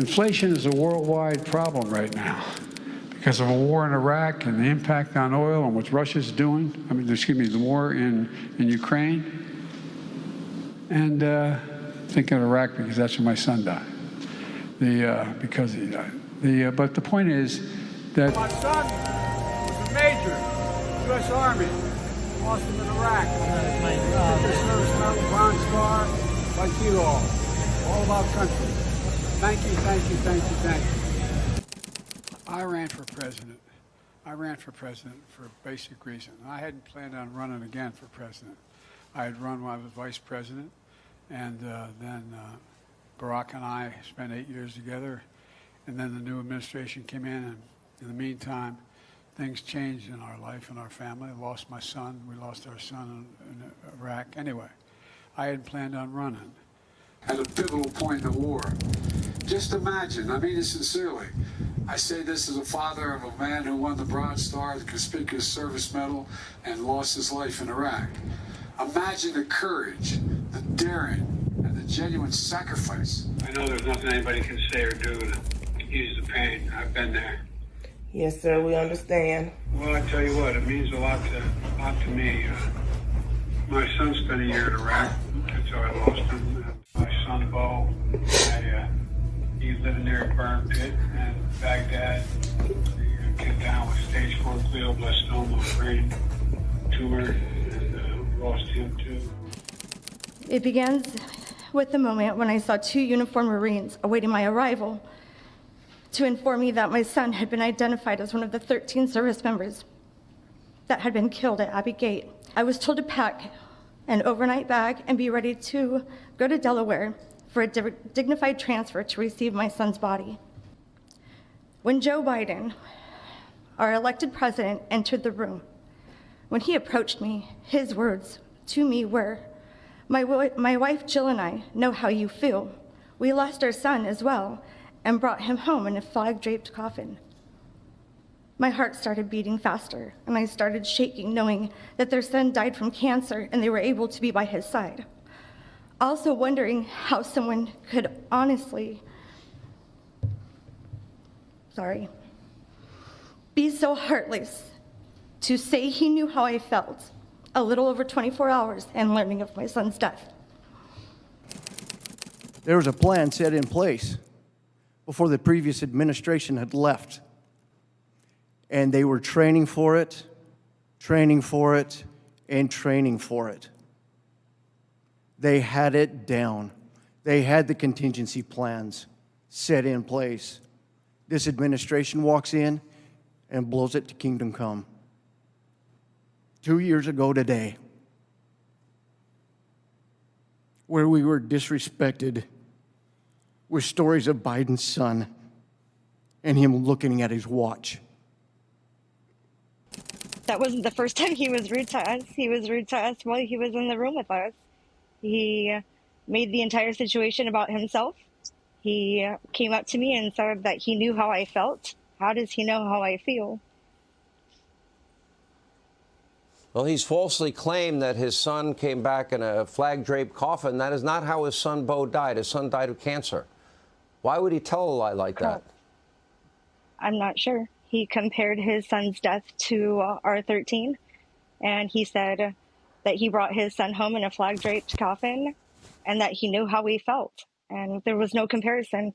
Inflation is a worldwide problem right now because of a war in Iraq and the impact on oil and what Russia's doing. The war in Ukraine. And thinking of Iraq because that's where my son died. Because he died. But the point is that my son was a major, U.S. Army, lost him in Iraq. Service Medal, Bronze Star, like you all about country. Thank you, thank you, thank you, thank you. I ran for president. I ran for president for a basic reason. I hadn't planned on running again for president. I had run when I was vice president, and then Barack and I spent 8 years together, and then the new administration came in, and in the meantime, things changed in our life and our family. I lost my son. We lost our son in Iraq. Anyway, I hadn't planned on running. At a pivotal point in the war. Just imagine, I mean it sincerely. I say this as a father of a man who won the Bronze Star, the Conspicuous Service Medal, and lost his life in Iraq. Imagine the courage, the daring, and the genuine sacrifice. I know there's nothing anybody can say or do to ease the pain. I've been there. Yes, sir, we understand. Well, I tell you what, it means a lot to me. My son spent a year in Iraq. That's how I lost him. My son, Beau, he lived near a burn pit in Baghdad. He came down with stage 4 glioblastoma, brain tumor, and lost him too. It begins with the moment when I saw 2 uniformed Marines awaiting my arrival to inform me that my son had been identified as one of the 13 service members that had been killed at Abbey Gate. I was told to pack an overnight bag and be ready to go to Delaware for a dignified transfer to receive my son's body. When Joe Biden, our elected president, entered the room, when he approached me, his words to me were, my wife Jill and I know how you feel. We lost our son as well and brought him home in a flag-draped coffin. My heart started beating faster, and I started shaking, knowing that their son died from cancer and they were able to be by his side. Also wondering how someone could honestly, be so heartless to say he knew how I felt a little over 24 hours and learning of my son's death. There was a plan set in place before the previous administration had left. And they were training for it, and training for it. They had it down. They had the contingency plans set in place. This administration walks in and blows it to kingdom come. 2 years ago today, where we were disrespected with stories of Biden's son and him looking at his watch. That wasn't the first time he was rude to us. He was rude to us while he was in the room with us. He made the entire situation about himself. He came up to me and said that he knew how I felt. How does he know how I feel? Well, he's falsely claimed that his son came back in a flag-draped coffin. That is not how his son, Beau, died. His son died of cancer. Why would he tell a lie like that? I'm not sure. He compared his son's death to R13, and he said that he brought his son home in a flag-draped coffin and that he knew how he felt. And there was no comparison.